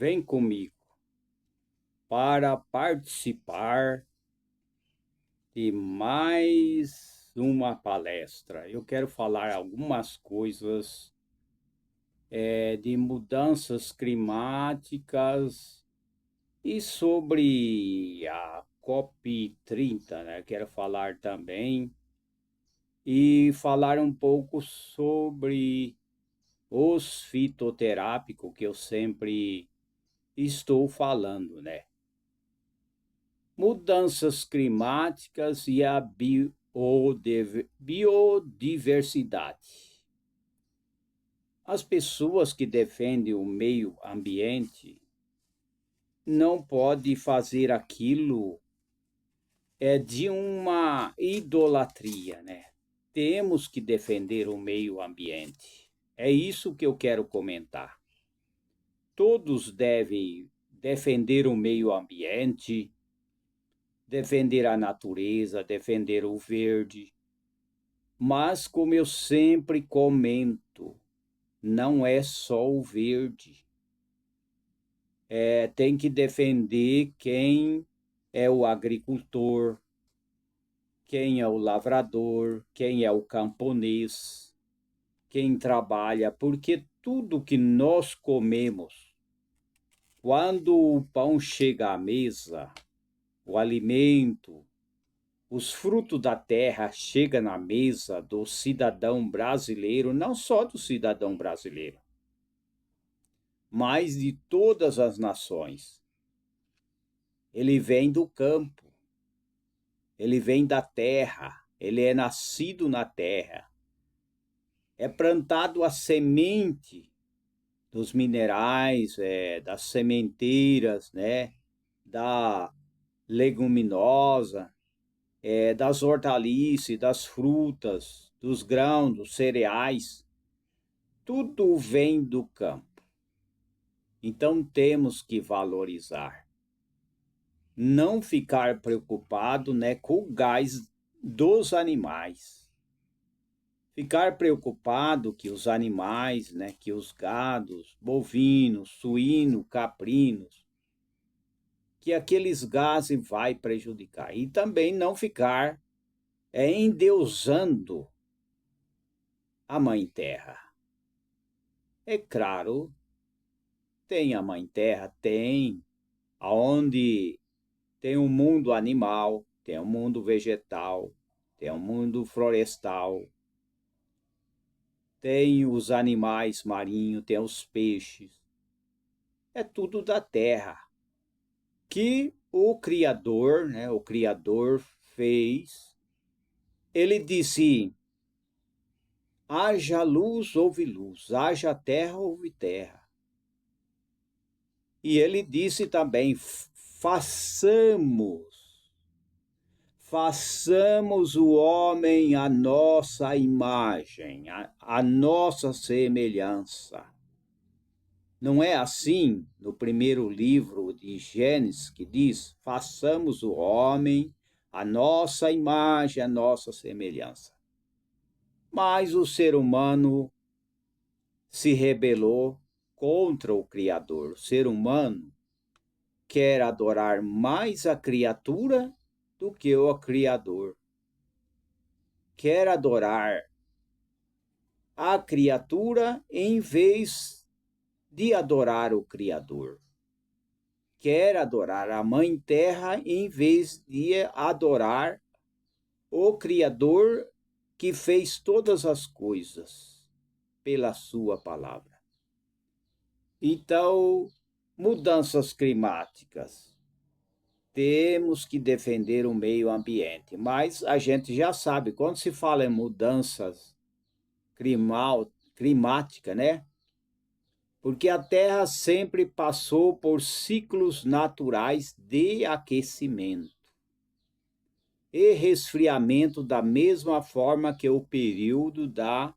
Vem comigo para participar de mais uma palestra. Eu quero falar algumas coisas de mudanças climáticas e sobre a COP30, né? Quero falar também e falar um pouco sobre os fitoterápicos que eu sempre estou falando, né? Mudanças climáticas e a biodiversidade. As pessoas que defendem o meio ambiente não podem fazer aquilo de uma idolatria, né? Temos que defender o meio ambiente. É isso que eu quero comentar. Todos devem defender o meio ambiente, defender a natureza, defender o verde. Mas, como eu sempre comento, não é só o verde. Tem que defender quem é o agricultor, quem é o lavrador, quem é o camponês, quem trabalha, porque tudo que nós comemos, quando o pão chega à mesa, o alimento, os frutos da terra chegam na mesa do cidadão brasileiro, não só do cidadão brasileiro, mas de todas as nações. Ele vem do campo, ele vem da terra, ele é nascido na terra. É plantado a semente dos minerais, das sementeiras, né? Da leguminosa, das hortaliças, das frutas, dos grãos, dos cereais. Tudo vem do campo. Então temos que valorizar. Não ficar preocupado, né, com o gás dos animais. Ficar preocupado que os animais, né, que os gados, bovinos, suínos, caprinos, que aqueles gases vai prejudicar. E também não ficar endeusando a Mãe Terra. É claro, tem a Mãe Terra, tem, aonde tem um mundo animal, tem um mundo vegetal, tem um mundo florestal, tem os animais marinhos, tem os peixes. É tudo da terra que o Criador, né, o Criador fez. Ele disse: haja luz, houve luz, haja terra, houve terra. E ele disse também: façamos o homem à nossa imagem, à nossa semelhança. Não é assim no primeiro livro de Gênesis que diz: façamos o homem à nossa imagem, à nossa semelhança. Mas o ser humano se rebelou contra o Criador. O ser humano quer adorar mais a criatura do que o Criador. Quer adorar a criatura em vez de adorar o Criador. Quer adorar a Mãe Terra em vez de adorar o Criador que fez todas as coisas pela sua palavra. Então, mudanças climáticas. Temos que defender o meio ambiente, mas a gente já sabe, quando se fala em mudanças climáticas, né? Porque a Terra sempre passou por ciclos naturais de aquecimento e resfriamento da mesma forma que o período da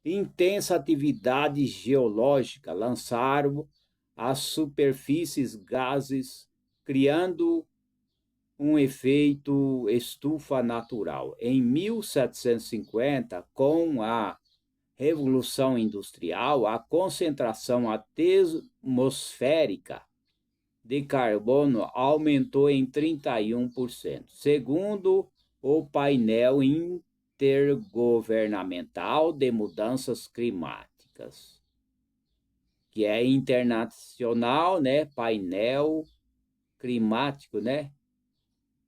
intensa atividade geológica lançaram às superfícies gases, criando um efeito estufa natural. Em 1750, com a Revolução Industrial, a concentração atmosférica de carbono aumentou em 31%, segundo o painel intergovernamental de mudanças climáticas, que é internacional, né? Painel climático, né?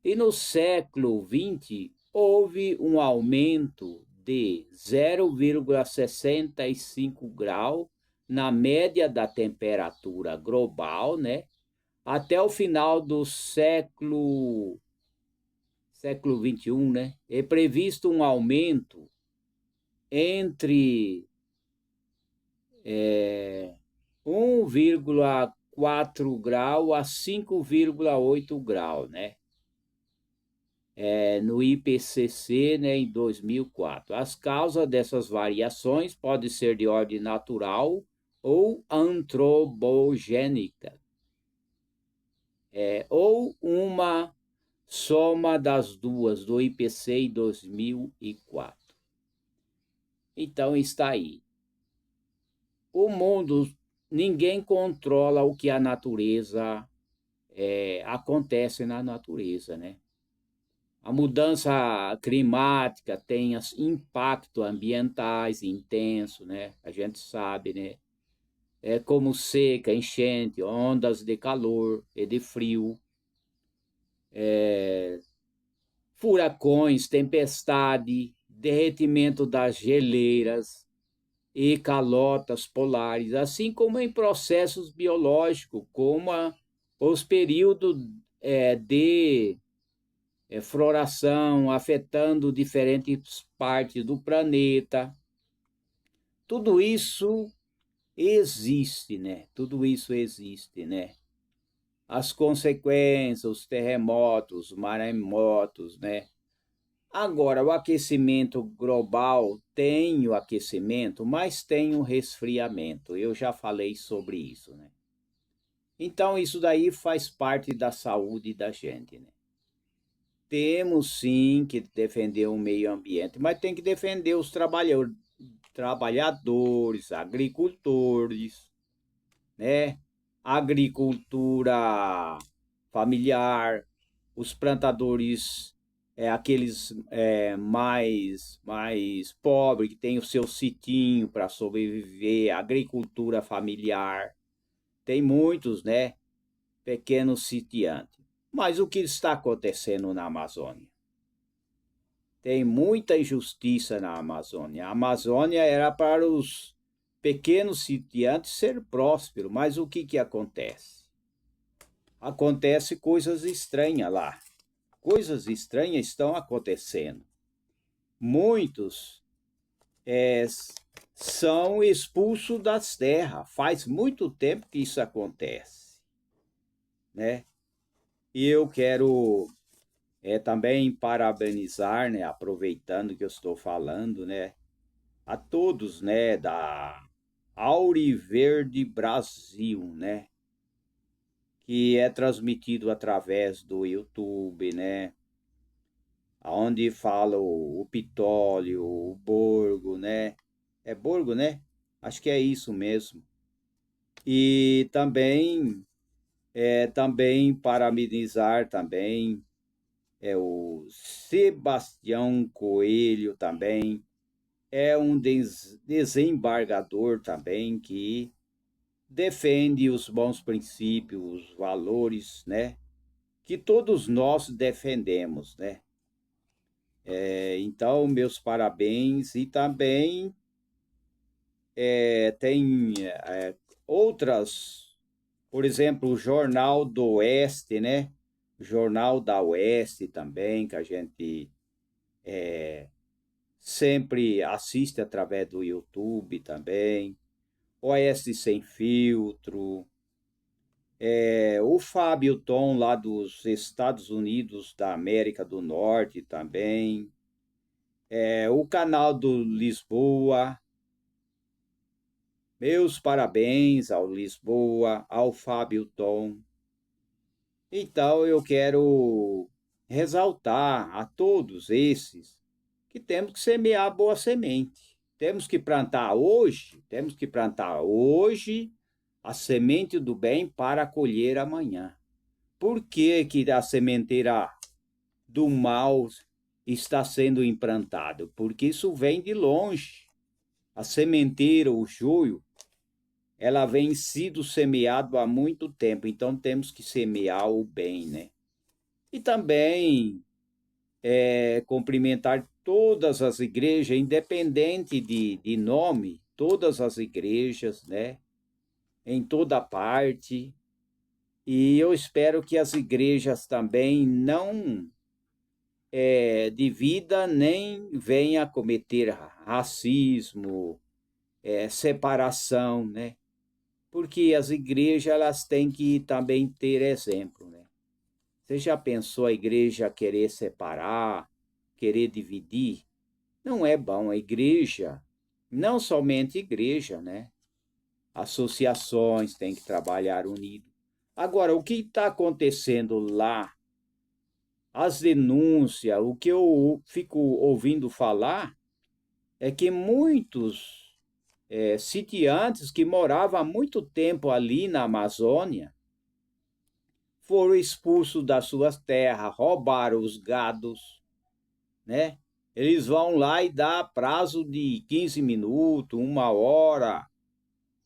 E no século XX houve um aumento de 0,65 grau na média da temperatura global, né? Até o final do século XXI, né? É previsto um aumento entre 1,4 grau a 5,8 grau, né? No IPCC, né, em 2004. As causas dessas variações podem ser de ordem natural ou antropogênica, ou uma soma das duas, do IPC em 2004. Então está aí. O mundo, ninguém controla o que a natureza acontece na natureza, né? A mudança climática tem impactos ambientais intensos, né? A gente sabe, né? Como seca, enchente, ondas de calor e de frio, furacões, tempestade, derretimento das geleiras e calotas polares, assim como em processos biológicos, como os períodos de floração afetando diferentes partes do planeta. Tudo isso existe, né? Tudo isso existe, né? As consequências, os terremotos, os maremotos, né? Agora, o aquecimento global tem o aquecimento, mas tem o resfriamento. Eu já falei sobre isso, né? Então, isso daí faz parte da saúde da gente, né? Temos sim que defender o meio ambiente, mas tem que defender os trabalhadores, agricultores, né? Agricultura familiar, os plantadores, aqueles mais pobres, que têm o seu sitinho para sobreviver, agricultura familiar. Tem muitos, né? Pequenos sitiantes. Mas o que está acontecendo na Amazônia? Tem muita injustiça na Amazônia. A Amazônia era para os pequenos sitiantes ser prósperos, mas o que acontece? Acontece coisas estranhas lá. Coisas estranhas estão acontecendo. Muitos são expulsos das terras. Faz muito tempo que isso acontece, né? E eu quero também parabenizar, né, aproveitando que eu estou falando, né, a todos, né, da Auriverde Brasil, né, que é transmitido através do YouTube, né, onde fala o Pitólio, o Borgo, né, é Borgo, né? Acho que é isso mesmo. E também parabenizar também o Sebastião Coelho também, é um desembargador também que defende os bons princípios, os valores, né? Que todos nós defendemos, né? Então, meus parabéns. E também tem outras, por exemplo, o Jornal do Oeste, né? Jornal da Oeste também, que a gente sempre assiste através do YouTube também. Oeste Sem Filtro, o Fábio Tom lá dos Estados Unidos da América do Norte também, o canal do Lisboa. Meus parabéns ao Lisboa, ao Fábio Tom. Então eu quero ressaltar a todos esses que temos que semear boa semente, Temos que plantar hoje a semente do bem para colher amanhã. Por que a sementeira do mal está sendo implantada? Porque isso vem de longe. A sementeira, o joio, ela vem sido semeado há muito tempo, então temos que semear o bem, né? E também cumprimentar todas as igrejas, independente de nome, todas as igrejas, né? Em toda parte. E eu espero que as igrejas também não divida nem venha cometer racismo, separação, né? Porque as igrejas elas têm que também ter exemplo, né? Você já pensou a igreja querer separar, querer dividir? Não é bom. A igreja, não somente igreja, né? Associações têm que trabalhar unido. Agora, o que está acontecendo lá? As denúncias, o que eu fico ouvindo falar é que muitos sitiantes que moravam há muito tempo ali na Amazônia foram expulsos das suas terras, roubaram os gados, né? Eles vão lá e dá prazo de 15 minutos, 1 hora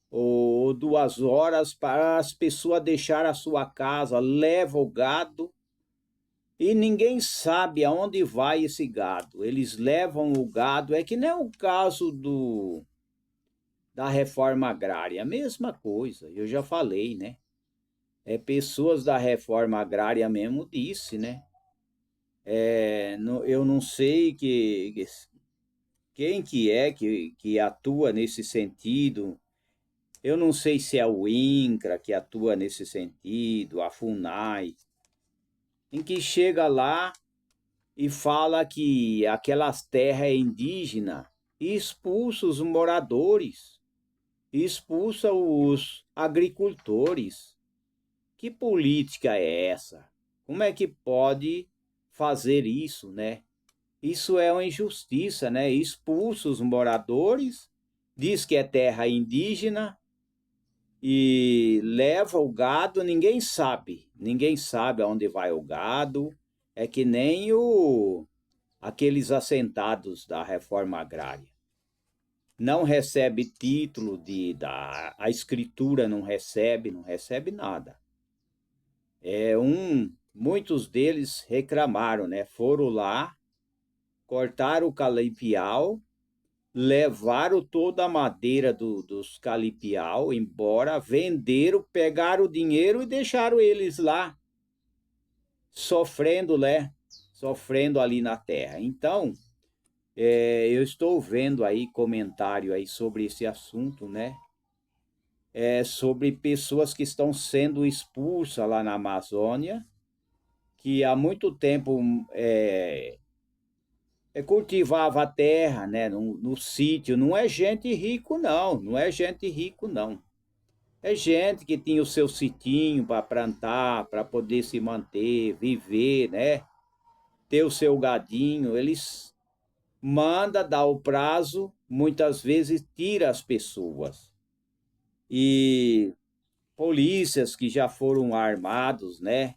ou 2 horas para as pessoas deixar a sua casa, leva o gado e ninguém sabe aonde vai esse gado. Eles levam o gado, é que nem o caso da reforma agrária, a mesma coisa, eu já falei, né? Pessoas da reforma agrária mesmo disse, né? Eu não sei quem que atua nesse sentido. Eu não sei se é o INCRA que atua nesse sentido, a FUNAI, em que chega lá e fala que aquelas terras indígenas e expulsa os moradores, expulsa os agricultores. Que política é essa? Como é que pode fazer isso, né? Isso é uma injustiça, né? Expulsa os moradores, diz que é terra indígena e leva o gado, ninguém sabe aonde vai o gado. É que nem aqueles assentados da reforma agrária. Não recebe título a escritura não recebe nada. Muitos deles reclamaram, né? Foram lá, cortaram o calipiau, levaram toda a madeira dos calipiau embora, venderam, pegaram o dinheiro e deixaram eles lá, sofrendo, né? Sofrendo ali na terra. Então, eu estou vendo aí comentário aí sobre esse assunto, né? Sobre pessoas que estão sendo expulsas lá na Amazônia, que há muito tempo cultivava a terra, né, no sítio. Não é gente rico, não. Não é gente rico, não. É gente que tinha o seu sitinho para plantar, para poder se manter, viver, né? Ter o seu gadinho. Eles mandam dar o prazo, muitas vezes tira as pessoas. E polícias que já foram armados, né?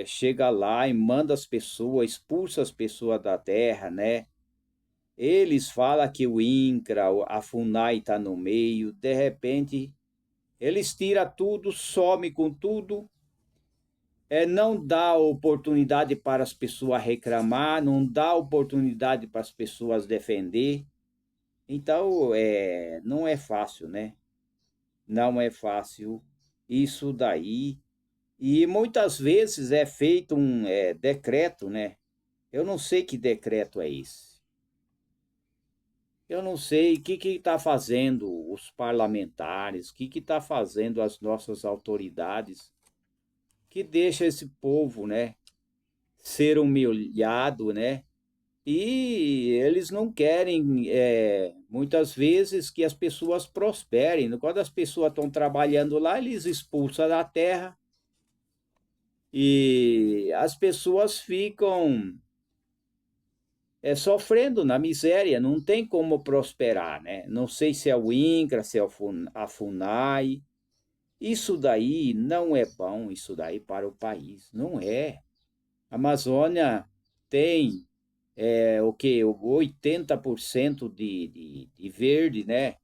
Chega lá e manda as pessoas, expulsa as pessoas da terra, né? Eles falam que o INCRA, a FUNAI está no meio, de repente eles tiram tudo, some com tudo, não dá oportunidade para as pessoas reclamar, não dá oportunidade para as pessoas defender. Então, não é fácil, né? Não é fácil isso daí. E muitas vezes é feito um decreto, né? Eu não sei que decreto é esse. Eu não sei o que está fazendo os parlamentares, o que está fazendo as nossas autoridades, que deixa esse povo, né, ser humilhado, né? E eles não querem, muitas vezes, que as pessoas prosperem. Quando as pessoas estão trabalhando lá, eles expulsam da terra e as pessoas ficam sofrendo na miséria, não tem como prosperar, né? Não sei se é o INCRA, se é a FUNAI. Isso daí não é bom, isso daí para o país, não é. A Amazônia tem o que? 80% de verde, né?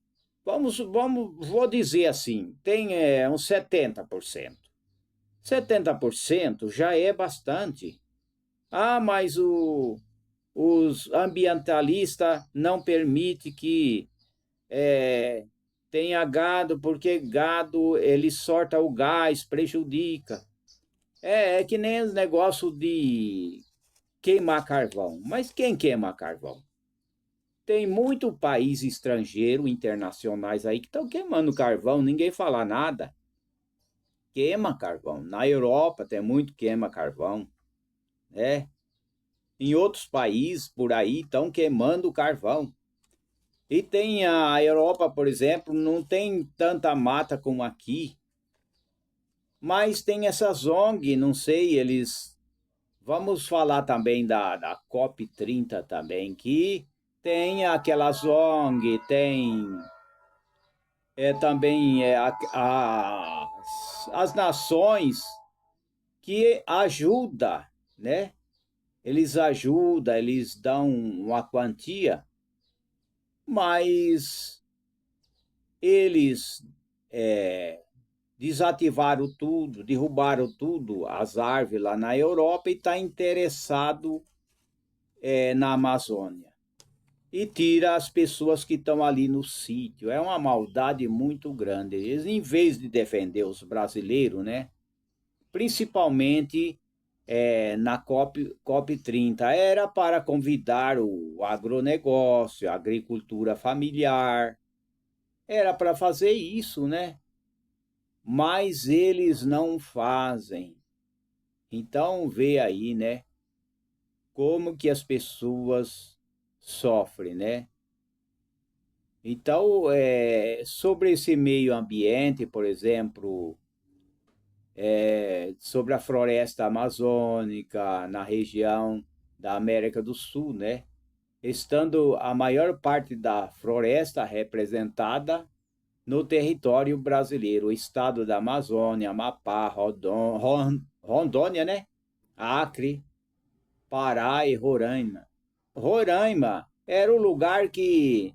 Vou dizer assim, tem uns 70%. 70% já é bastante. Ah, mas os ambientalistas não permitem que é, tenha gado, porque gado ele sorta o gás, prejudica. É que nem os negócios de queimar carvão. Mas quem queima carvão? Tem muito país estrangeiro, internacionais aí que estão queimando carvão, ninguém fala nada. Queima carvão. Na Europa tem muito queima carvão, né? Em outros países por aí estão queimando carvão. E tem a Europa, por exemplo, não tem tanta mata como aqui, mas tem essas ONG, não sei, eles. Vamos falar também da COP30 também, que tem aquelas ONG, tem também as nações que ajudam, né? Eles ajudam, eles dão uma quantia, mas eles desativaram tudo, derrubaram tudo, as árvores lá na Europa e está interessado na Amazônia. E tira as pessoas que estão ali no sítio. É uma maldade muito grande. Eles, em vez de defender os brasileiros, né? Principalmente na COP30, era para convidar o agronegócio, a agricultura familiar, era para fazer isso, né? Mas eles não fazem. Então, vê aí, né? Como que as pessoas sofrem, né? Então, sobre esse meio ambiente, por exemplo, sobre a floresta amazônica na região da América do Sul, né? Estando a maior parte da floresta representada no território brasileiro, o estado da Amazônia, Amapá, Rondônia, né? Acre, Pará e Roraima. Roraima era o lugar que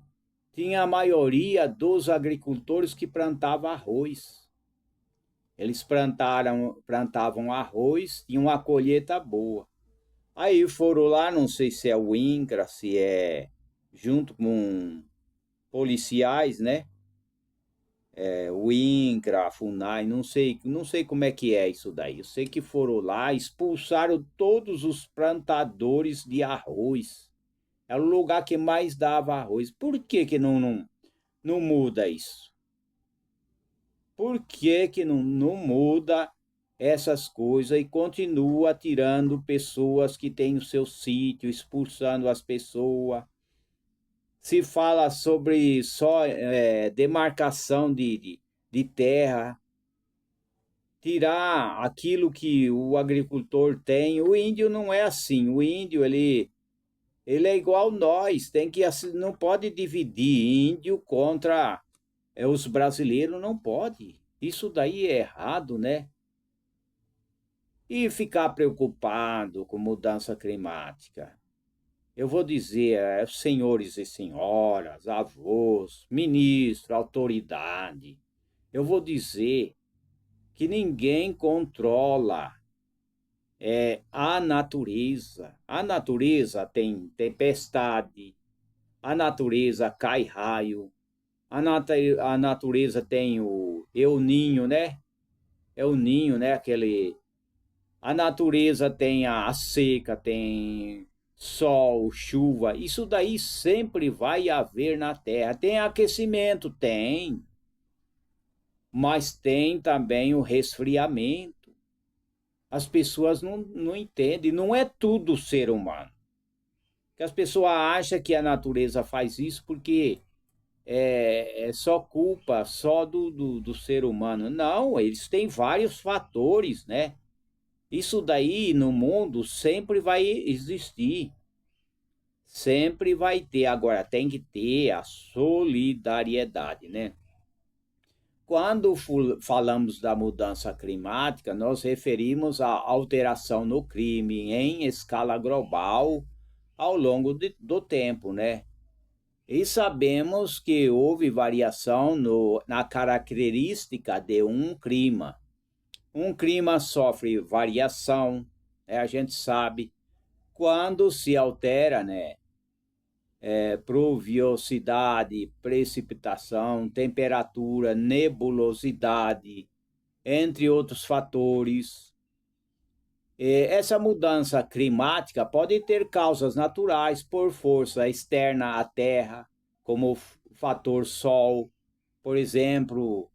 tinha a maioria dos agricultores que plantavam arroz. Eles plantavam arroz e uma colheita boa. Aí foram lá, não sei se é o INCRA, se é junto com policiais, né? O INCRA, a FUNAI, não sei como é que é isso daí. Eu sei que foram lá, expulsaram todos os plantadores de arroz. Era o lugar que mais dava arroz. Por que que não muda isso? Por que que não muda essas coisas e continua tirando pessoas que têm o seu sítio, expulsando as pessoas? Se fala sobre só demarcação de terra, tirar aquilo que o agricultor tem. O índio não é assim. O índio, ele é igual nós, não pode dividir índio contra os brasileiros, não pode. Isso daí é errado, né? E ficar preocupado com mudança climática. Eu vou dizer, senhores e senhoras, avós, ministro, autoridade, eu vou dizer que ninguém controla a natureza. A natureza tem tempestade, a natureza cai raio, a natureza tem o El Ninho, né? É o ninho, né? A natureza tem a seca, tem sol, chuva. Isso daí sempre vai haver na Terra. Tem aquecimento, tem, mas tem também o resfriamento. As pessoas não entendem, não é tudo ser humano. Que as pessoas acham que a natureza faz isso porque é só culpa só do ser humano. Não, eles têm vários fatores, né? Isso daí no mundo sempre vai existir. Sempre vai ter, agora tem que ter a solidariedade, né? Quando falamos da mudança climática, nós referimos à alteração no crime em escala global ao longo do tempo, né? E sabemos que houve variação na característica de um clima. Um clima sofre variação, né? A gente sabe quando se altera, né? Pluviosidade, precipitação, temperatura, nebulosidade, entre outros fatores. Essa mudança climática pode ter causas naturais por força externa à Terra, como o fator Sol, por exemplo,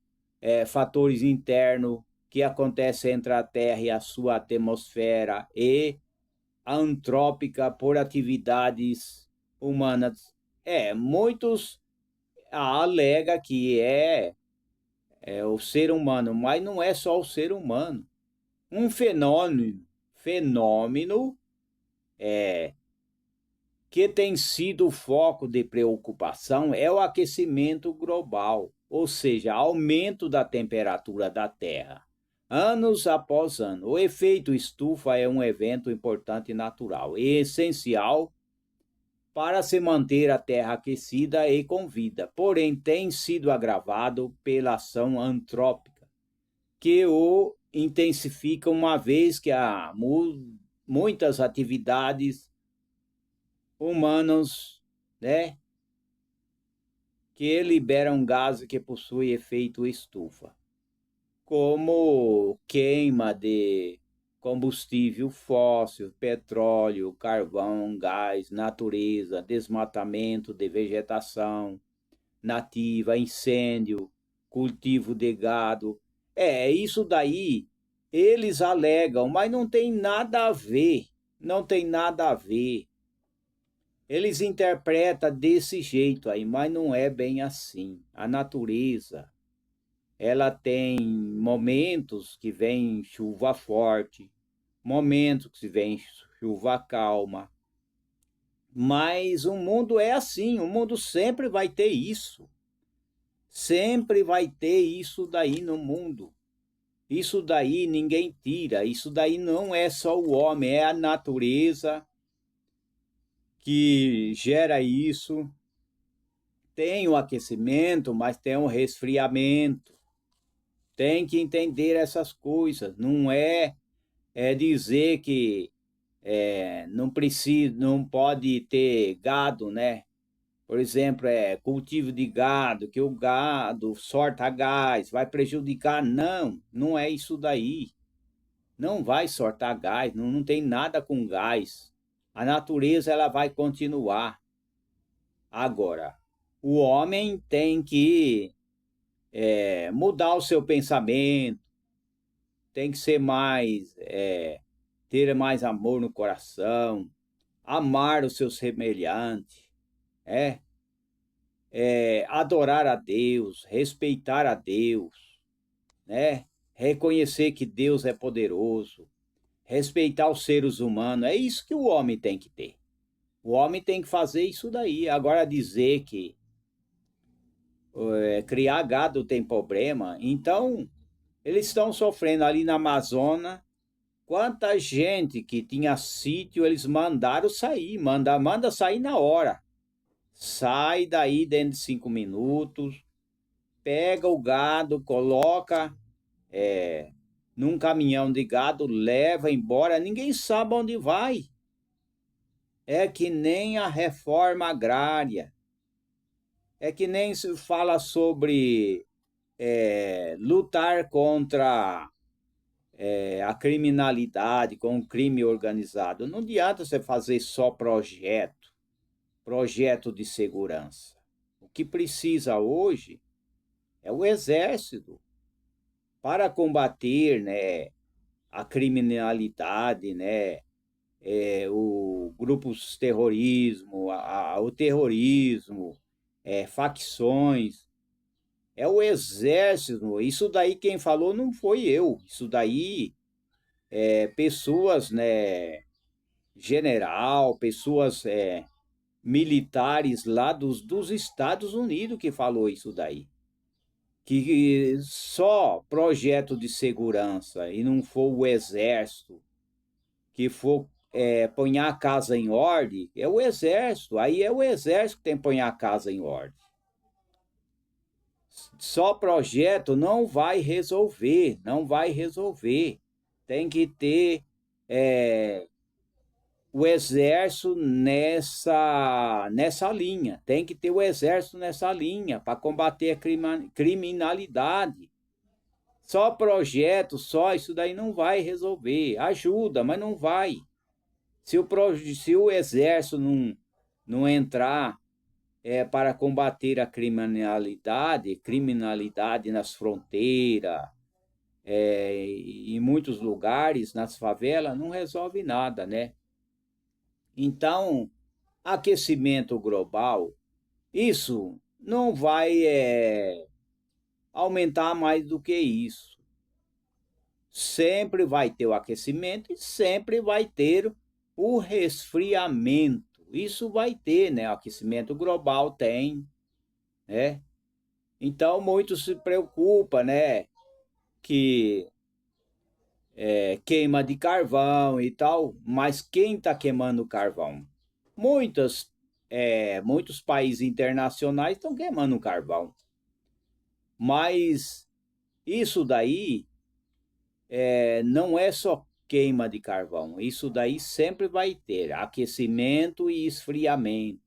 fatores internos que acontecem entre a Terra e a sua atmosfera, e antrópica por atividades humanas. Muitos alegam que é o ser humano, mas não é só o ser humano. Um fenômeno que tem sido foco de preocupação é o aquecimento global, ou seja, aumento da temperatura da Terra, anos após ano. O efeito estufa é um evento importante e natural e essencial para se manter a Terra aquecida e com vida, porém tem sido agravado pela ação antrópica, que o intensifica uma vez que há muitas atividades humanas, né, que liberam gases que possuem efeito estufa, como queima de combustível fóssil, petróleo, carvão, gás, natureza, desmatamento de vegetação nativa, incêndio, cultivo de gado. Isso daí eles alegam, mas não tem nada a ver, não tem nada a ver. Eles interpretam desse jeito aí, mas não é bem assim. A natureza, ela tem momentos que vem chuva forte, momentos que vem chuva calma, mas o mundo é assim, o mundo sempre vai ter isso. Sempre vai ter isso daí no mundo. Isso daí ninguém tira, isso daí não é só o homem, é a natureza que gera isso. Tem o aquecimento, mas tem o resfriamento. Tem que entender essas coisas. Não é dizer que não precisa, não pode ter gado, né? Por exemplo, cultivo de gado, que o gado sorta gás, vai prejudicar. Não, não é isso daí. Não vai sortar gás, não tem nada com gás. A natureza ela vai continuar. Agora, o homem tem que mudar o seu pensamento, tem que ser mais, ter mais amor no coração, amar o seu semelhante, é, adorar a Deus, respeitar a Deus, né? Reconhecer que Deus é poderoso, respeitar os seres humanos. É isso que o homem tem que ter. O homem tem que fazer isso daí. Agora dizer que criar gado tem problema, então eles estão sofrendo ali na Amazônia. Quanta gente que tinha sítio, eles mandaram sair, manda sair na hora. Sai daí dentro de 5 minutos, pega o gado, coloca num caminhão de gado, leva embora, ninguém sabe onde vai. É que nem a reforma agrária, é que nem se fala sobre lutar contra a criminalidade, com o crime organizado. Não adianta você fazer só projeto de segurança. O que precisa hoje é o exército para combater, né, a criminalidade, né, o grupos terrorismo, o terrorismo, facções. É o exército. Isso daí quem falou não foi eu. Isso daí pessoas, né, general, pessoas militares lá dos Estados Unidos que falou isso daí. Que só projeto de segurança e não for o exército que for pôr a casa em ordem, é o exército. Aí é o exército que tem que pôr a casa em ordem. Só projeto não vai resolver, não vai resolver. Tem que ter o exército nessa linha. Tem que ter o exército nessa linha para combater a criminalidade. Só projeto, só isso daí não vai resolver. Ajuda, mas não vai. Se o exército não entrar para combater a criminalidade nas fronteiras, em muitos lugares, nas favelas, não resolve nada, né? Então, aquecimento global, isso não vai aumentar mais do que isso. Sempre vai ter o aquecimento e sempre vai ter o resfriamento. Isso vai ter, né? O aquecimento global tem, né? Então, muitos se preocupam, né? Que queima de carvão e tal, mas quem está queimando carvão? Muitos países internacionais estão queimando carvão. Mas isso daí não é só queima de carvão. Isso daí sempre vai ter aquecimento e esfriamento.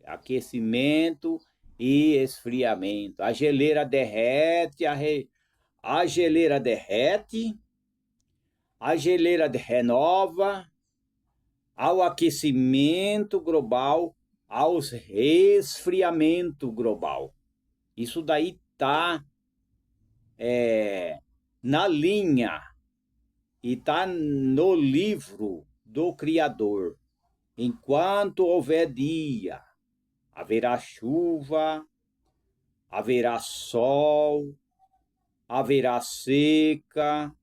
Aquecimento e esfriamento. A geleira derrete, a geleira derrete, a geleira renova, ao aquecimento global, ao resfriamento global. Isso daí está na linha e está no livro do Criador. Enquanto houver dia, haverá chuva, haverá sol, haverá seca,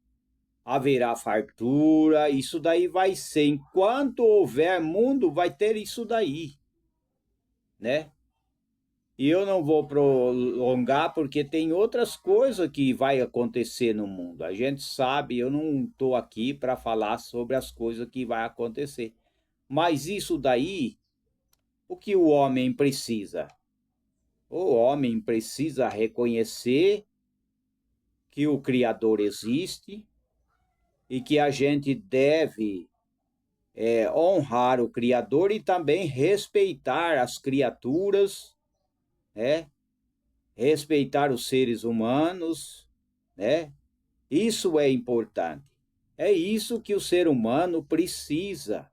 haverá fartura. Isso daí vai ser, enquanto houver mundo, vai ter isso daí, né? E eu não vou prolongar porque tem outras coisas que vai acontecer no mundo. A gente sabe, eu não estou aqui para falar sobre as coisas que vai acontecer. Mas isso daí, o que o homem precisa? O homem precisa reconhecer que o Criador existe e que a gente deve honrar o Criador e também respeitar as criaturas, né? Respeitar os seres humanos, né? Isso é importante. É isso que o ser humano precisa.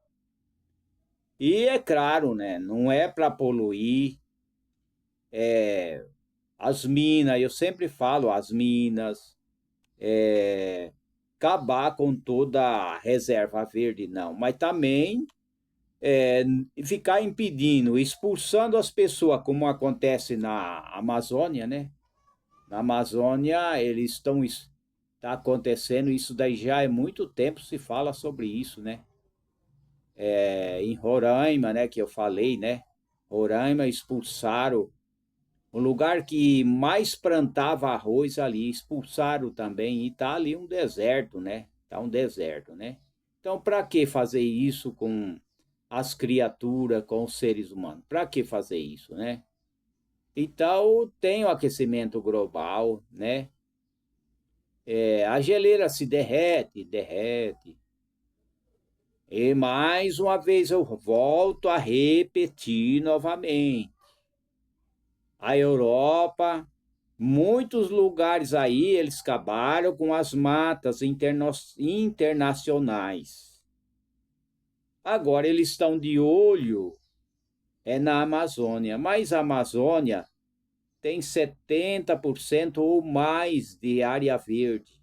E é claro, né? Não é para poluir as minas, eu sempre falo as minas, acabar com toda a reserva verde, não. Mas também ficar impedindo, expulsando as pessoas, como acontece na Amazônia, né? Na Amazônia, está acontecendo isso daí já há muito tempo se fala sobre isso, né? Em Roraima, né, que eu falei, né? Roraima expulsaram o lugar que mais plantava arroz ali, expulsaram também e tá ali um deserto, né? Tá um deserto, né? Então, para que fazer isso com as criaturas, com os seres humanos? Para que fazer isso, né? Então, tem o aquecimento global, né? A geleira se derrete. E mais uma vez eu volto a repetir novamente. A Europa, muitos lugares aí, eles acabaram com as matas internacionais. Agora eles estão de olho na Amazônia, mas a Amazônia tem 70% ou mais de área verde.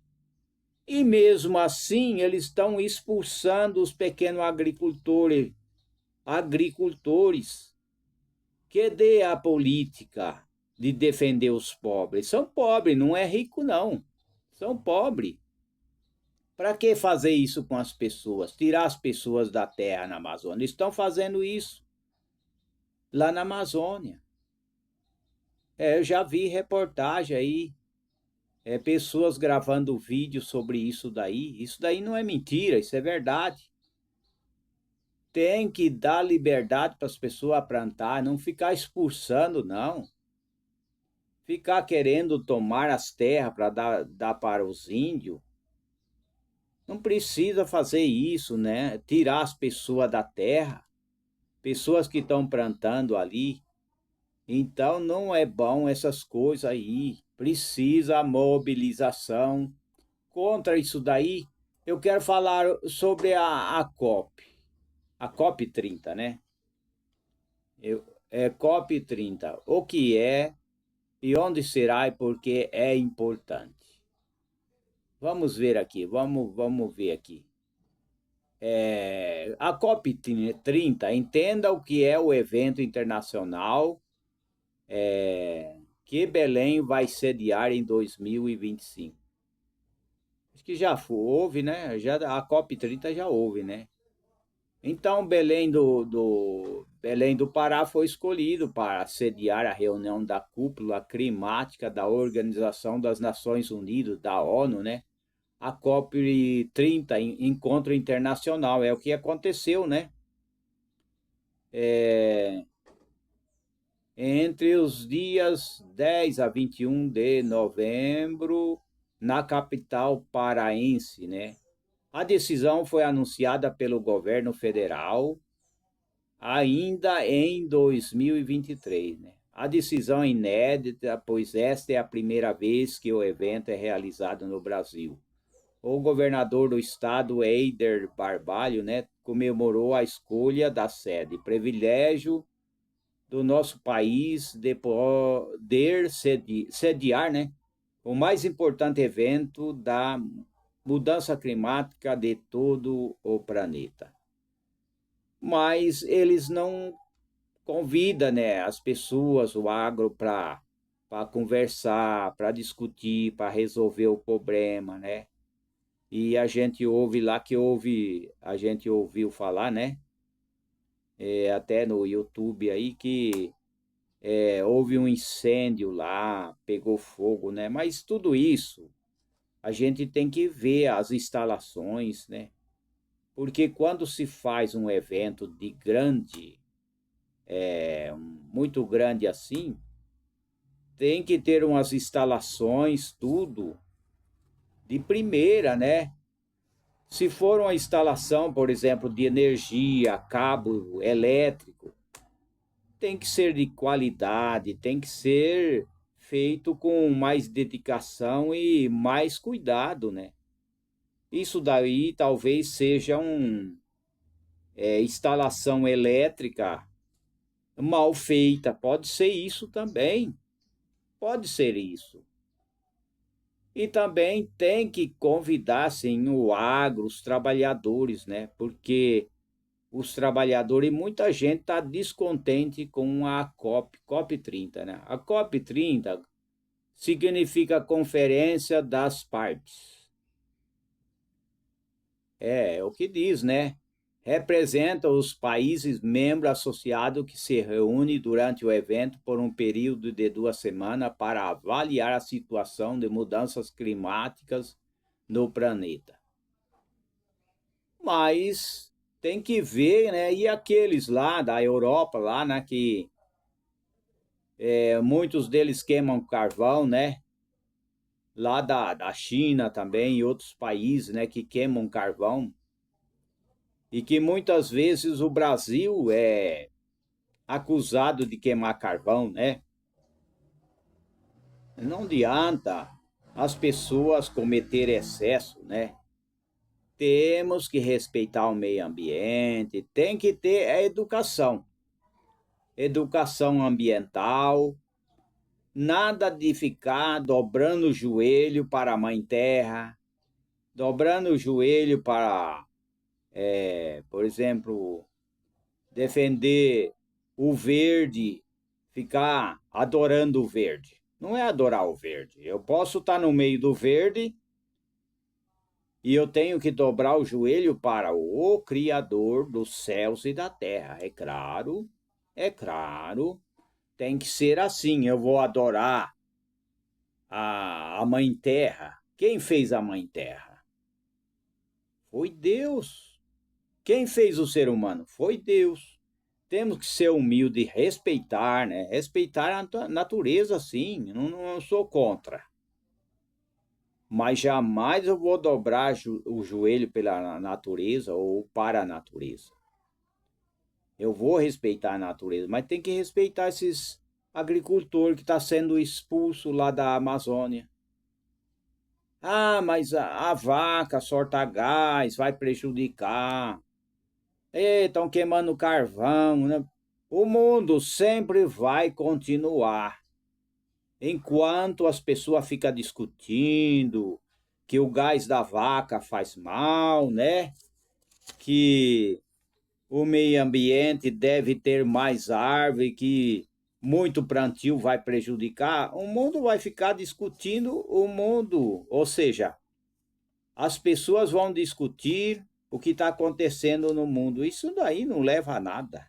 E mesmo assim, eles estão expulsando os pequenos agricultores. Cadê a política de defender os pobres? São pobres, não é rico não. São pobres. Para que fazer isso com as pessoas? Tirar as pessoas da terra na Amazônia. Eles estão fazendo isso. lá na Amazônia. Eu já vi reportagem aí, pessoas gravando vídeo sobre isso daí. Isso daí não é mentira, isso é verdade. Tem que dar liberdade para as pessoas plantar, não ficar expulsando, não. Ficar querendo tomar as terras para dar para os índios. Não precisa fazer isso, né? Tirar as pessoas da terra, pessoas que estão plantando ali. Então não é bom essas coisas aí. Precisa mobilização contra isso daí. Eu quero falar sobre a COP, a COP 30, né? COP 30, o que é e onde será e por que é importante. Vamos ver aqui, vamos ver aqui. A COP 30, entenda o que é o evento internacional que Belém vai sediar em 2025. Acho que já houve, né? A COP 30 já houve, né? Então, Belém do Pará foi escolhido para sediar a reunião da cúpula climática da Organização das Nações Unidas, da ONU, né? A COP 30, Encontro Internacional, é o que aconteceu, né? Entre os dias 10 a 21 de novembro, na capital paraense, né? A decisão foi anunciada pelo governo federal ainda em 2023, né? A decisão é inédita, pois esta é a primeira vez que o evento é realizado no Brasil. O governador do estado, Eider Barbalho, né, comemorou a escolha da sede, privilégio do nosso país de poder sediar, né, o mais importante evento da mudança climática de todo o planeta. Mas eles não convidam, né, as pessoas, o agro, para conversar, para discutir, para resolver o problema, né? E a gente ouve lá a gente ouviu falar, né? Até no YouTube aí que houve um incêndio lá, pegou fogo, né? Mas tudo isso a gente tem que ver as instalações, né? Porque quando se faz um evento de grande, muito grande assim, tem que ter umas instalações, tudo de primeira, né? Se for uma instalação, por exemplo, de energia, cabo elétrico, tem que ser de qualidade, tem que ser feito com mais dedicação e mais cuidado, né? Isso daí talvez seja instalação elétrica mal feita, pode ser isso também, pode ser isso. E também tem que convidar, sim, o agro, os trabalhadores, né? Porque os trabalhadores e muita gente está descontente com a COP 30, né? A COP 30 significa Conferência das Partes. É o que diz, né? Representa os países membros associados que se reúnem durante o evento por um período de 2 semanas para avaliar a situação de mudanças climáticas no planeta. Mas tem que ver, né? E aqueles lá da Europa, lá, né? Que muitos deles queimam carvão, né? Lá da China também e outros países, né? Que queimam carvão. E que muitas vezes o Brasil é acusado de queimar carvão, né? Não adianta as pessoas cometerem excesso, né? Temos que respeitar o meio ambiente, tem que ter a educação ambiental, nada de ficar dobrando o joelho para a Mãe Terra, dobrando o joelho para, por exemplo, defender o verde, ficar adorando o verde. Não é adorar o verde. Eu posso estar no meio do verde e eu tenho que dobrar o joelho para o Criador dos céus e da terra. É claro, É claro, tem que ser assim. Eu vou adorar a Mãe Terra. Quem fez a Mãe Terra? Foi Deus. Quem fez o ser humano? Foi Deus. Temos que ser humilde e respeitar, né? Respeitar a natureza, sim. Não sou contra. Mas jamais eu vou dobrar o joelho pela natureza ou para a natureza. Eu vou respeitar a natureza, mas tem que respeitar esses agricultores que estão sendo expulsos lá da Amazônia. Ah, mas a vaca solta gás, vai prejudicar. Estão queimando carvão, né? O mundo sempre vai continuar. Enquanto as pessoas ficam discutindo que o gás da vaca faz mal, né? Que o meio ambiente deve ter mais árvore, que muito plantio vai prejudicar, o mundo vai ficar discutindo o mundo. Ou seja, as pessoas vão discutir o que está acontecendo no mundo. Isso daí não leva a nada.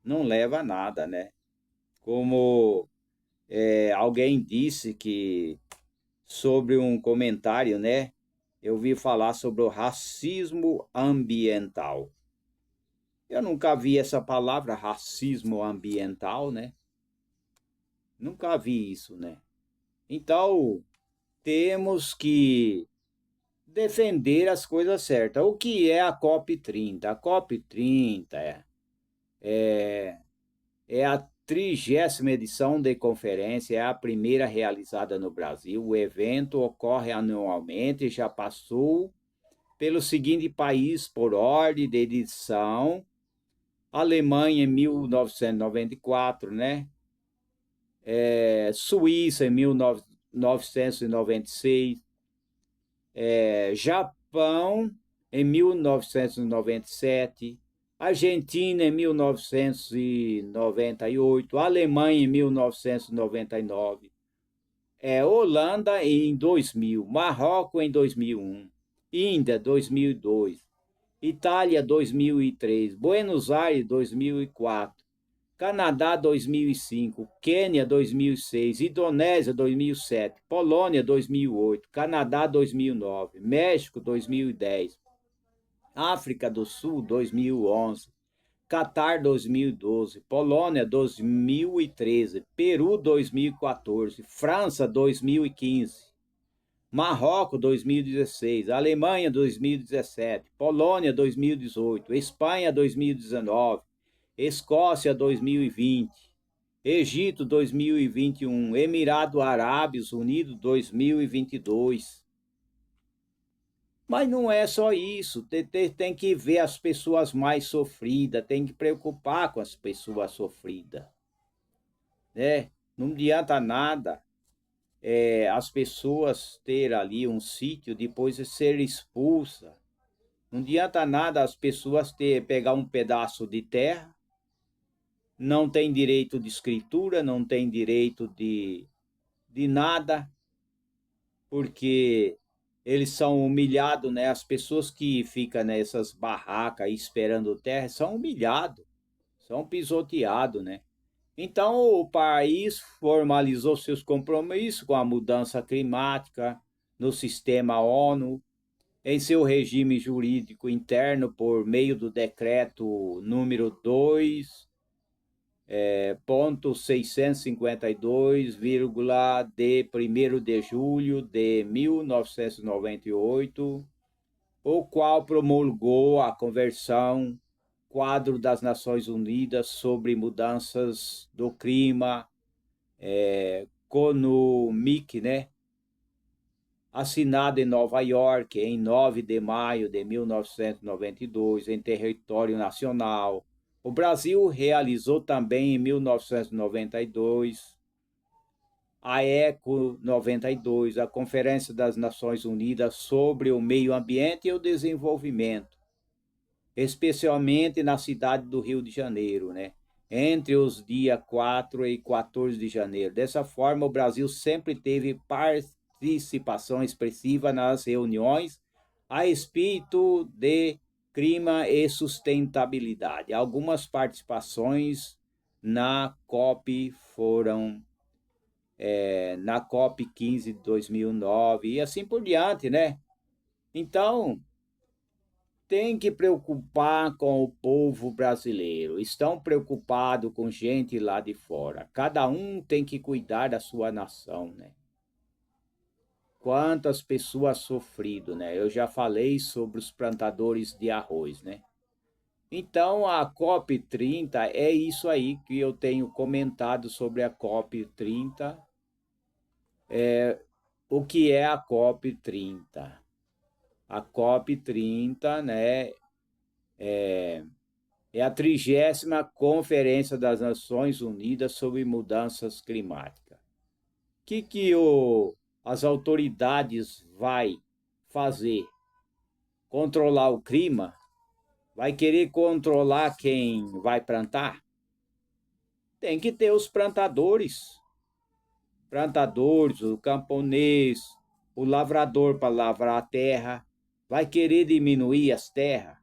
Não leva a nada, né? Como alguém disse que sobre um comentário, né? Eu vi falar sobre o racismo ambiental. Eu nunca vi essa palavra racismo ambiental, né? Nunca vi isso, né? Então, temos que defender as coisas certas. O que é a COP30? A COP30 é a 30ª edição de conferência, é a primeira realizada no Brasil. O evento ocorre anualmente e já passou pelo seguinte país por ordem de edição: Alemanha em 1994, né? Suíça em 1996, Japão em 1997, Argentina em 1998, Alemanha em 1999, Holanda em 2000, Marrocos em 2001, Índia 2002, Itália 2003, Buenos Aires 2004, Canadá 2005, Quênia 2006, Indonésia 2007, Polônia 2008, Canadá 2009, México 2010, África do Sul 2011, Catar 2012, Polônia 2013, Peru 2014, França 2015, Marrocos 2016, Alemanha 2017, Polônia 2018, Espanha 2019, Escócia 2020, Egito 2021, Emirados Árabes Unidos 2022. Mas não é só isso, tem que ver as pessoas mais sofridas, tem que preocupar com as pessoas sofridas, né? Não adianta nada as pessoas ter ali um sítio depois de ser expulsa. Não adianta nada as pessoas pegar um pedaço de terra, não tem direito de escritura, não tem direito de nada, porque eles são humilhados, né? As pessoas que ficam nessas barracas esperando terra são humilhados, são pisoteados, né? Então o país formalizou seus compromissos com a mudança climática no sistema ONU, em seu regime jurídico interno por meio do decreto número 2 ponto 652, de 1º de julho de 1998, o qual promulgou a Convenção Quadro das Nações Unidas sobre Mudanças do Clima, CONUMIC, né? Assinada em Nova York em 9 de maio de 1992, em território nacional. O Brasil realizou também em 1992 a ECO 92, a Conferência das Nações Unidas sobre o Meio Ambiente e o Desenvolvimento, especialmente na cidade do Rio de Janeiro, né? Entre os dias 4 e 14 de janeiro. Dessa forma, o Brasil sempre teve participação expressiva nas reuniões a espírito de clima e sustentabilidade. Algumas participações na COP foram na COP 15 de 2009 e assim por diante, né? Então, tem que preocupar com o povo brasileiro. Estão preocupados com gente lá de fora. Cada um tem que cuidar da sua nação, né? Quantas pessoas sofrido, né? Eu já falei sobre os plantadores de arroz, né? Então, a COP 30 é isso aí que eu tenho comentado sobre a COP 30. O que é a COP 30? A COP 30, né, é a 30ª Conferência das Nações Unidas sobre Mudanças Climáticas. O que as autoridades vai fazer? Controlar o clima? Vai querer controlar quem vai plantar? Tem que ter os plantadores. Plantadores, o camponês, o lavrador para lavrar a terra. Vai querer diminuir as terras?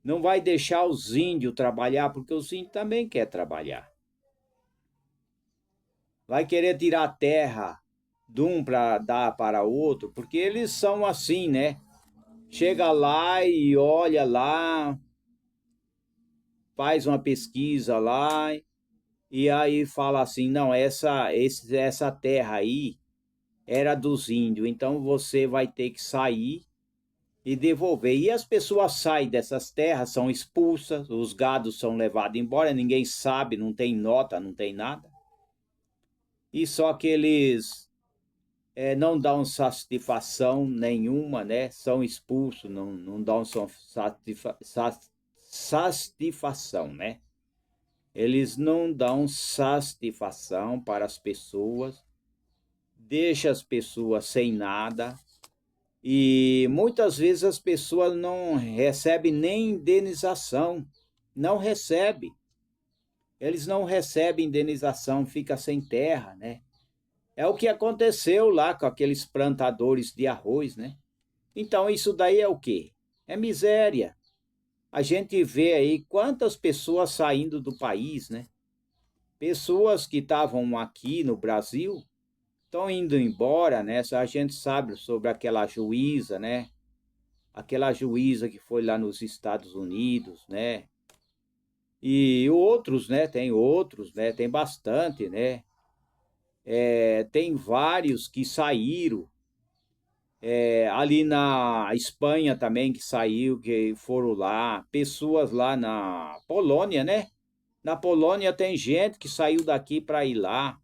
Não vai deixar os índios trabalhar, porque os índios também querem trabalhar. Vai querer tirar terra de um para dar para outro, porque eles são assim, né? Chega lá e olha lá, faz uma pesquisa lá, e aí fala assim, não, essa terra aí era dos índios, então você vai ter que sair e devolver. E as pessoas saem dessas terras, são expulsas, os gados são levados embora, ninguém sabe, não tem nota, não tem nada. E só que eles não dão satisfação nenhuma, né? São expulsos, não dão satisfação, né? Eles não dão satisfação para as pessoas, deixa as pessoas sem nada, e muitas vezes as pessoas não recebem nem indenização, não recebem. Eles não recebem indenização, fica sem terra, né? É o que aconteceu lá com aqueles plantadores de arroz, né? Então isso daí é o quê? É miséria. A gente vê aí quantas pessoas saindo do país, né? Pessoas que estavam aqui no Brasil estão indo embora, né? A gente sabe sobre aquela juíza, né? Aquela juíza que foi lá nos Estados Unidos, né? E outros, né? Tem outros, né? Tem bastante, né? Tem vários que saíram. Ali na Espanha também que saiu, que foram lá. Pessoas lá na Polônia, né? Na Polônia tem gente que saiu daqui para ir lá.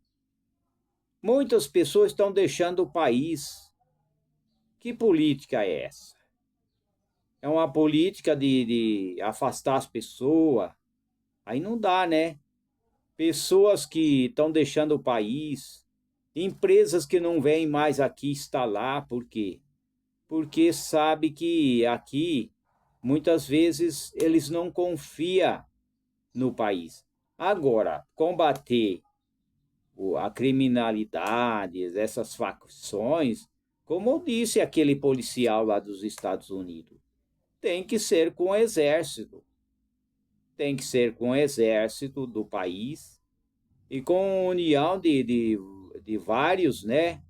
Muitas pessoas estão deixando o país. Que política é essa? É uma política de afastar as pessoas. Aí não dá, né? Pessoas que estão deixando o país, empresas que não vêm mais aqui instalar, por quê? Porque sabe que aqui, muitas vezes, eles não confiam no país. Agora, combater a criminalidade, essas facções, como eu disse aquele policial lá dos Estados Unidos, tem que ser com o exército. Tem que ser com o exército do país e com a união de vários, né?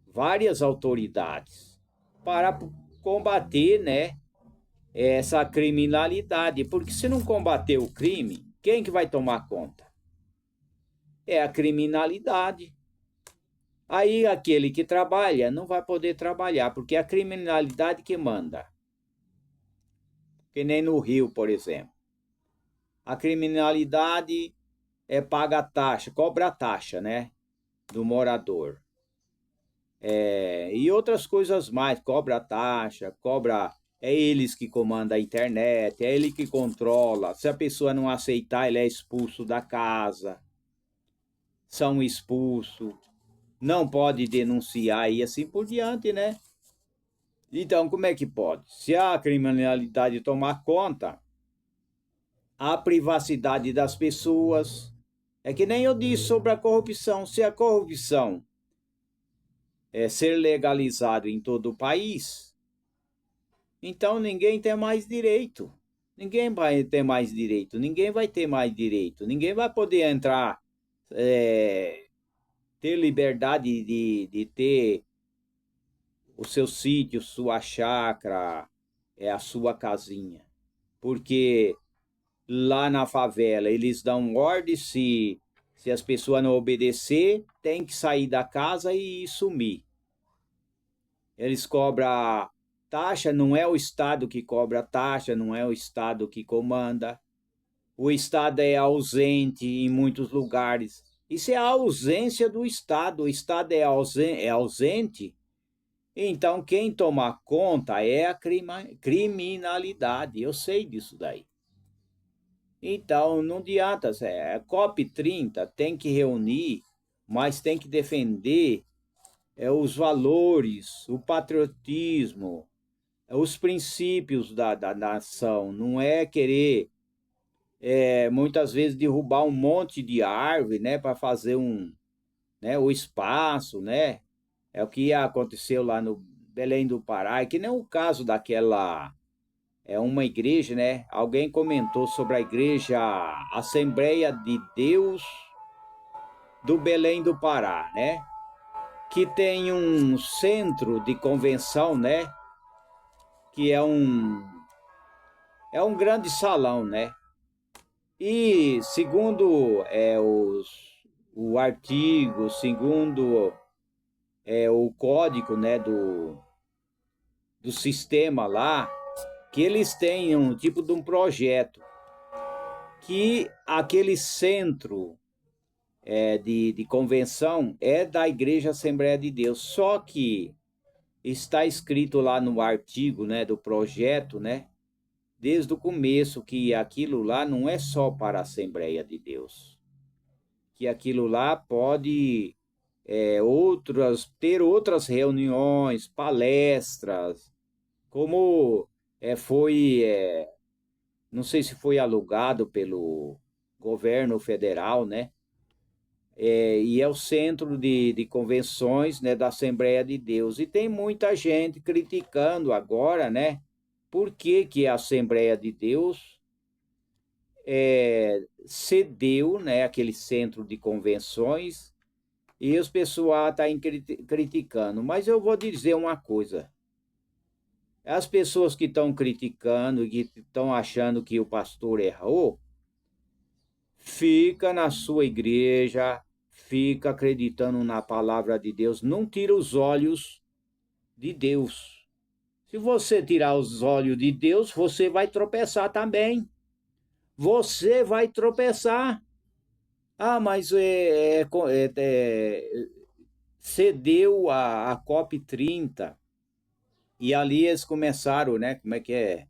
Várias autoridades para combater, né? Essa criminalidade. Porque se não combater o crime, quem que vai tomar conta? É a criminalidade. Aí aquele que trabalha não vai poder trabalhar, porque é a criminalidade que manda. Que nem no Rio, por exemplo. A criminalidade paga a taxa, cobra a taxa, né? Do morador. E outras coisas mais, cobra a taxa, cobra. É eles que comandam a internet, é ele que controla. Se a pessoa não aceitar, ele é expulso da casa. São expulsos. Não pode denunciar e assim por diante, né? Então, como é que pode? Se a criminalidade tomar conta, a privacidade das pessoas. É que nem eu disse sobre a corrupção. Se a corrupção ser legalizado em todo o país, Então ninguém tem mais direito. Ninguém vai ter mais direito. Ninguém vai ter mais direito. Ninguém vai poder entrar, ter liberdade de ter o seu sítio, sua chácara, a sua casinha. Porque lá na favela eles dão ordem, se as pessoas não obedecer, tem que sair da casa e sumir. Eles cobram taxa, não é o Estado que cobra taxa, não é o Estado que comanda. O Estado é ausente em muitos lugares. Isso é a ausência do Estado. O Estado é ausente. Então, quem toma conta é a criminalidade. Eu sei disso daí. Então, não adianta. A COP30 tem que reunir, mas tem que defender os valores, o patriotismo, os princípios da nação. Não é querer, muitas vezes, derrubar um monte de árvore, né, para fazer o espaço, né? É o que aconteceu lá no Belém do Pará, que nem o caso daquela, uma igreja, né? Alguém comentou sobre a igreja Assembleia de Deus do Belém do Pará, né? Que tem um centro de convenção, né? Que é um grande salão, né? E segundo o artigo, segundo o código, né, do sistema lá, que eles têm um tipo de um projeto que aquele centro de convenção é da Igreja Assembleia de Deus, só que está escrito lá no artigo, né, do projeto, né, desde o começo, que aquilo lá não é só para a Assembleia de Deus, que aquilo lá pode ter outras reuniões, palestras, como não sei se foi alugado pelo governo federal, né? E é o centro de convenções, né, da Assembleia de Deus. E tem muita gente criticando agora, né? Por que que a Assembleia de Deus cedeu, né, aquele centro de convenções, e os pessoal estão criticando. Mas eu vou dizer uma coisa. As pessoas que estão criticando, que estão achando que o pastor errou, fica na sua igreja, fica acreditando na palavra de Deus, não tira os olhos de Deus. Se você tirar os olhos de Deus, você vai tropeçar também. Você vai tropeçar. Ah, mas cedeu a COP30 e ali eles começaram, né? Como é que é?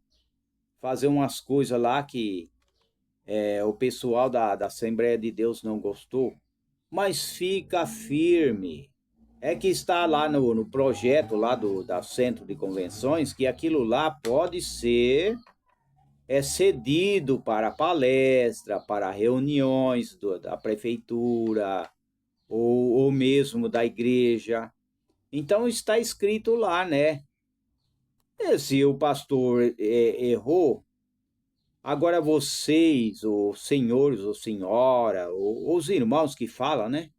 Fazer umas coisas lá que o pessoal da Assembleia de Deus não gostou, mas fica firme. É que está lá no projeto lá da Centro de Convenções que aquilo lá pode ser cedido para palestra, para reuniões da prefeitura ou mesmo da igreja. Então está escrito lá, né? Se o pastor errou, agora vocês, os senhores ou senhora, ou os irmãos que falam, né?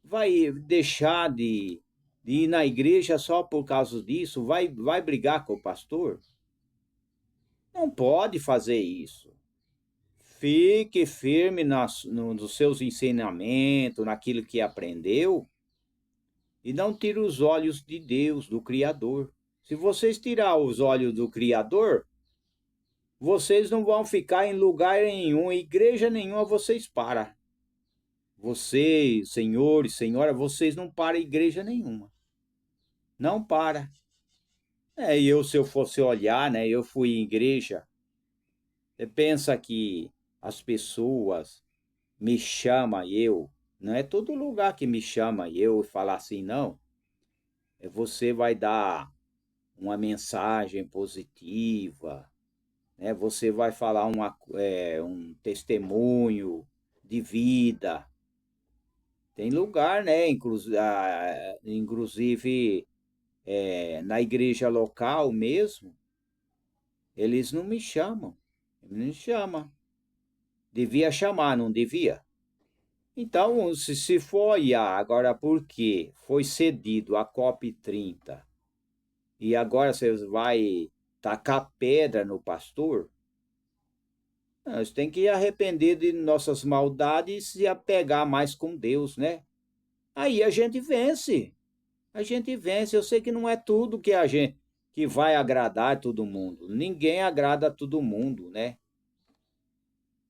Vai deixar de ir na igreja só por causa disso? Vai brigar com o pastor? Não pode fazer isso. Fique firme nos seus ensinamentos, naquilo que aprendeu, e não tire os olhos de Deus, do Criador. Se vocês tirar os olhos do Criador, vocês não vão ficar em lugar nenhum, igreja nenhuma vocês param. Vocês, senhores, senhora, vocês não param igreja nenhuma. Não para. Se eu fosse olhar, né, eu fui em igreja, você pensa que as pessoas me chamam não é todo lugar que me chama eu e fala assim, não. Você vai dar uma mensagem positiva, né? Você vai falar um testemunho de vida. Tem lugar, né? Inclusive na igreja local mesmo, Eles não me chamam. Eles não me chamam. Devia chamar, não devia? Então, se for olhar agora por que foi cedido a COP30 e agora você vai tacar pedra no pastor, nós temos que arrepender de nossas maldades e apegar mais com Deus, né? Aí a gente vence. A gente vence. Eu sei que não é tudo que a gente que vai agradar todo mundo. Ninguém agrada a todo mundo, né?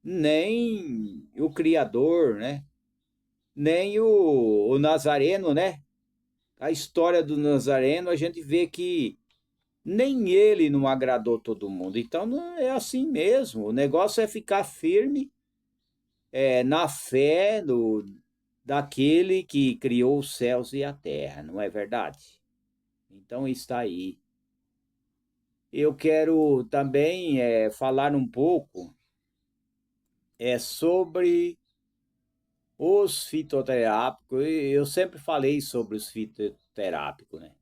Nem o Criador, né? Nem o Nazareno, né? A história do Nazareno, a gente vê que nem ele não agradou todo mundo. Então não é assim mesmo. O negócio é ficar firme na fé daquele que criou os céus e a terra, não é verdade? Então está aí. Eu quero também falar um pouco sobre os fitoterápicos. Eu sempre falei sobre os fitoterápicos, né?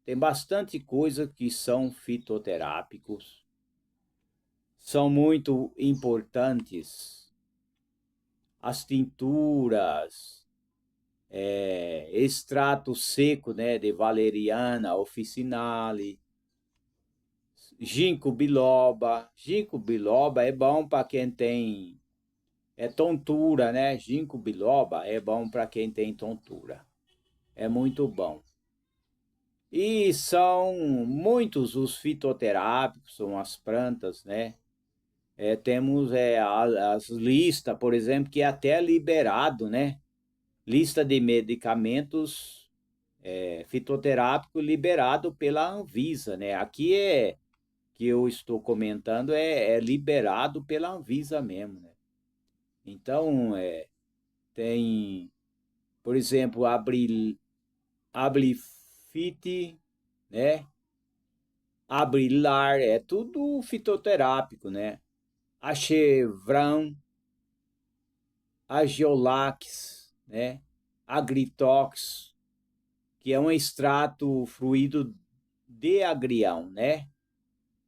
Tem bastante coisa que são fitoterápicos, são muito importantes. As tinturas, extrato seco, né, de valeriana officinale, ginkgo biloba. Ginkgo biloba é bom para quem tem tontura, né? Ginkgo biloba é bom para quem tem tontura. É muito bom. E são muitos os fitoterápicos, são as plantas, né? Temos as listas, por exemplo, que é até liberado, né? Lista de medicamentos fitoterápico liberado pela Anvisa, né? Aqui que eu estou comentando é liberado pela Anvisa mesmo, né? Então, tem, por exemplo, Ablifite, né? Abrilar, é tudo fitoterápico, né? Achevran, Agiolax, né? Agritox, que é um extrato fluido de agrião, né?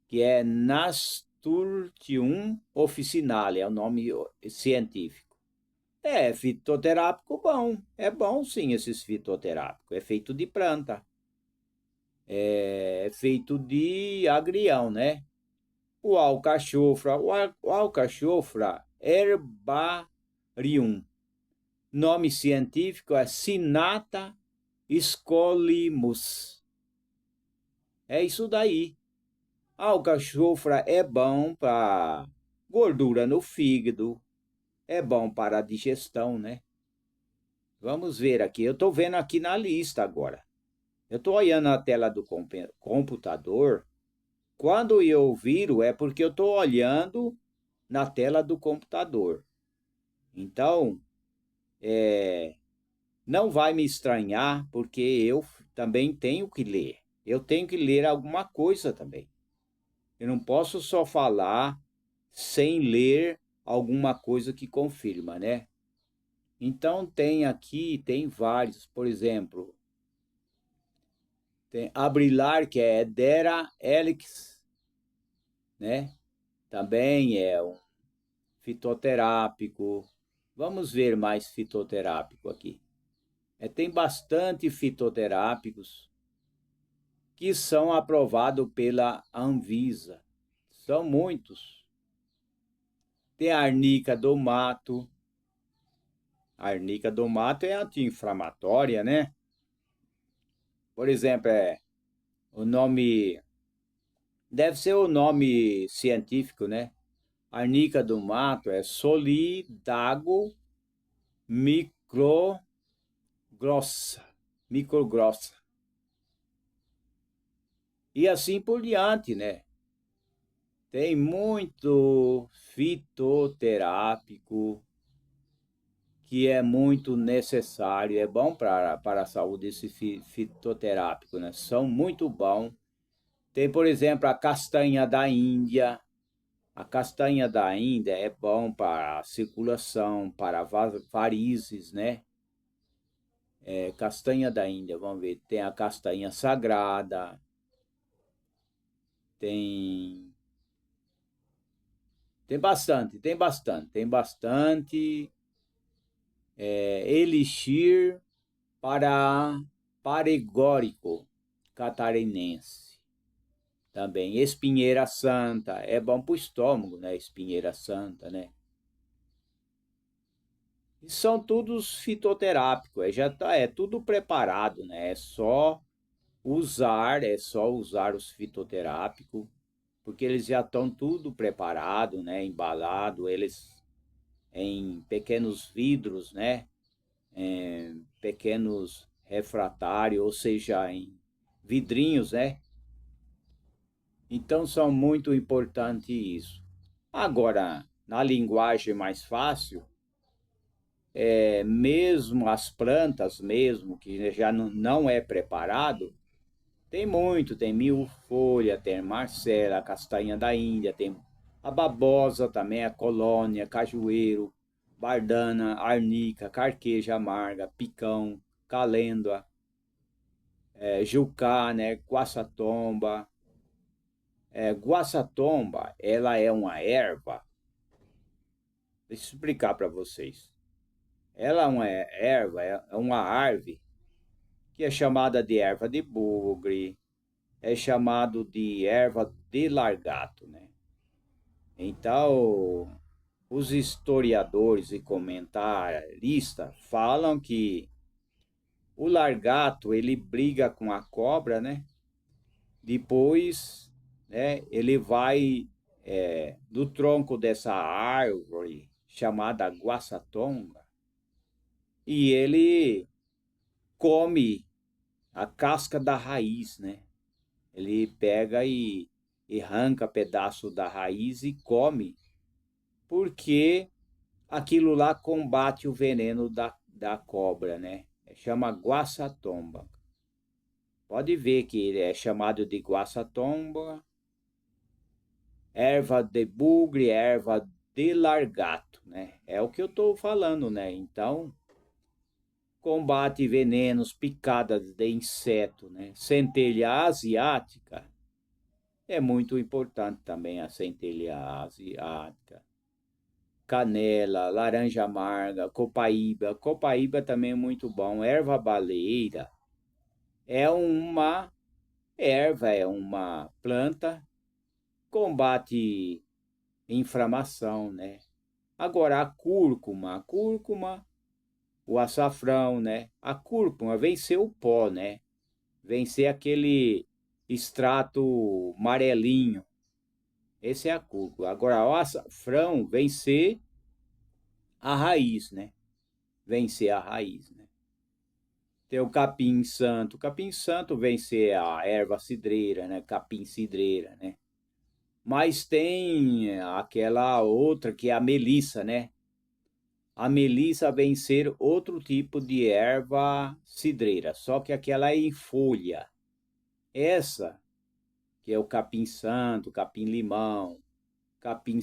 Que é Nasturtium officinale, é o nome científico. É fitoterápico bom, é bom sim esses fitoterápicos, é feito de planta, é feito de agrião, né? O alcachofra, o alcachofra herbarium, nome científico é Sinata scolimus. É isso daí. A alcachofra é bom para gordura no fígado, é bom para a digestão, né? Vamos ver aqui. Eu estou vendo aqui na lista agora. Eu estou olhando a tela do computador. Quando eu viro, é porque eu estou olhando na tela do computador. Então, não vai me estranhar, porque eu também tenho que ler. Eu tenho que ler alguma coisa também. Eu não posso só falar sem ler alguma coisa que confirma, né? Então tem aqui, tem vários, por exemplo, tem Abrilar, que é Dera helix, né? Também é um fitoterápico. Vamos ver mais fitoterápico aqui. Tem bastante fitoterápicos que são aprovados pela Anvisa. São muitos. Tem a arnica do mato. A arnica do mato é anti-inflamatória, né? Por exemplo, o nome. Deve ser o nome científico, né? Arnica do mato é Solidago microgrossa. Microgrossa. E assim por diante, né? Tem muito fitoterápico que é muito necessário, é bom para a saúde esse fitoterápico, né? São muito bons. Tem, por exemplo, a castanha da Índia. A castanha da Índia é bom para a circulação, para varizes, né? Castanha da Índia, vamos ver, tem a castanha sagrada, tem. Tem bastante, tem bastante, tem bastante. Elixir para paregórico catarinense. Também espinheira santa, é bom para o estômago, né? Espinheira santa, né? E são todos fitoterápicos, já tá, é tudo preparado, né? É só usar os fitoterápicos, porque eles já estão tudo preparado, né? Embalado, eles em pequenos vidros, né? Pequenos refratários, ou seja, em vidrinhos, né? Então são muito importante isso. Agora, na linguagem mais fácil, mesmo as plantas, mesmo que já não é preparado, tem muito, tem mil-folha, tem marcela, castanha da Índia, tem a babosa também, a colônia, cajueiro, bardana, arnica, carqueja amarga, picão, calêndula, jucá, né, guaçatomba. Guaçatomba, ela é uma erva, deixa eu explicar para vocês. Ela é uma erva, é uma árvore que é chamada de erva de bugre, é chamado de erva de largato, né? Então, os historiadores e comentaristas falam que o largato ele briga com a cobra, né? Depois, né, ele vai do tronco dessa árvore chamada guaçatonga e ele come a casca da raiz, né? Ele pega e arranca pedaço da raiz e come, porque aquilo lá combate o veneno da cobra, né? Chama guaçatomba. Pode ver que ele é chamado de guaçatomba, erva de bugre, erva de largato, né? É o que eu estou falando, né? Então, combate venenos, picadas de inseto, né? Centelha asiática é muito importante também, a centelha asiática. Canela, laranja amarga, copaíba. Copaíba também é muito bom. Erva baleeira é uma erva, é uma planta, combate inflamação, né? Agora, a cúrcuma, o açafrão, né? A cúrcuma vem ser o pó, né? Vem ser aquele extrato amarelinho. Esse é a cúrcuma. Agora, o açafrão vem ser a raiz, né? Vem ser a raiz, né? Tem o capim santo. O capim santo vem ser a erva cidreira, né? Capim cidreira, né? Mas tem aquela outra que é a melissa, né? A melissa vem ser outro tipo de erva cidreira, só que aquela é em folha. Essa, que é o capim santo, capim limão, capim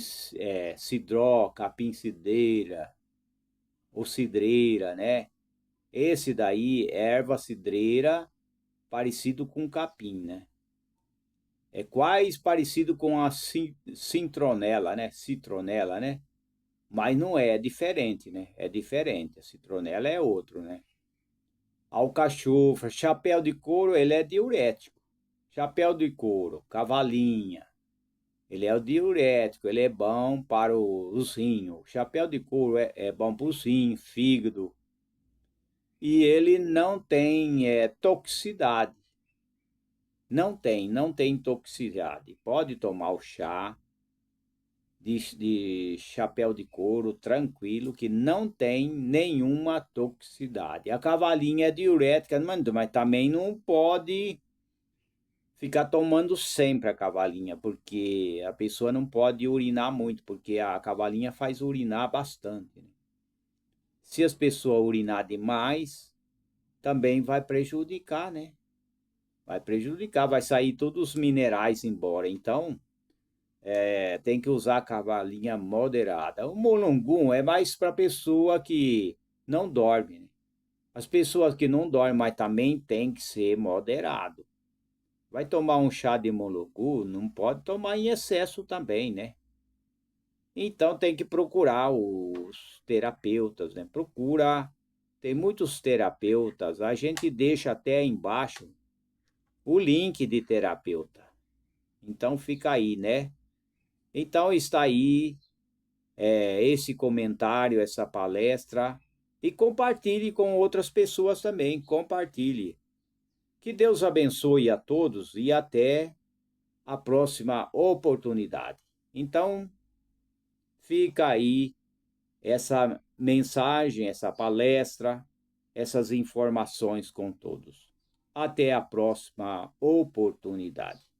cidró, capim cidreira, ou cidreira, né? Esse daí é erva cidreira parecido com capim, né? É quase parecido com a citronela, né? Citronela, né? Mas não é, é diferente, né? É diferente. A citronela é outro, né? Alcachofra, chapéu de couro, ele é diurético. Chapéu de couro, cavalinha, ele é o diurético, ele é bom para os rins. Chapéu de couro é bom para os rins, fígado. E ele não tem toxicidade. Não tem toxicidade. Pode tomar o chá de chapéu de couro tranquilo, que não tem nenhuma toxicidade. A cavalinha é diurética, mas também não pode ficar tomando sempre a cavalinha, porque a pessoa não pode urinar muito, porque a cavalinha faz urinar bastante, né? Se as pessoas urinar demais, também vai prejudicar, né? Vai prejudicar, vai sair todos os minerais embora. Então, tem que usar a cavalinha moderada. O molongum é mais para pessoa que não dorme, né? As pessoas que não dormem, mas também tem que ser moderado. Vai tomar um chá de molongum, não pode tomar em excesso também, né? Então tem que procurar os terapeutas, né? Procura. Tem muitos terapeutas, a gente deixa até aí embaixo o link de terapeuta. Então fica aí, né? Então está aí esse comentário, essa palestra. E compartilhe com outras pessoas também. Compartilhe. Que Deus abençoe a todos e até a próxima oportunidade. Então, fica aí essa mensagem, essa palestra, essas informações com todos. Até a próxima oportunidade.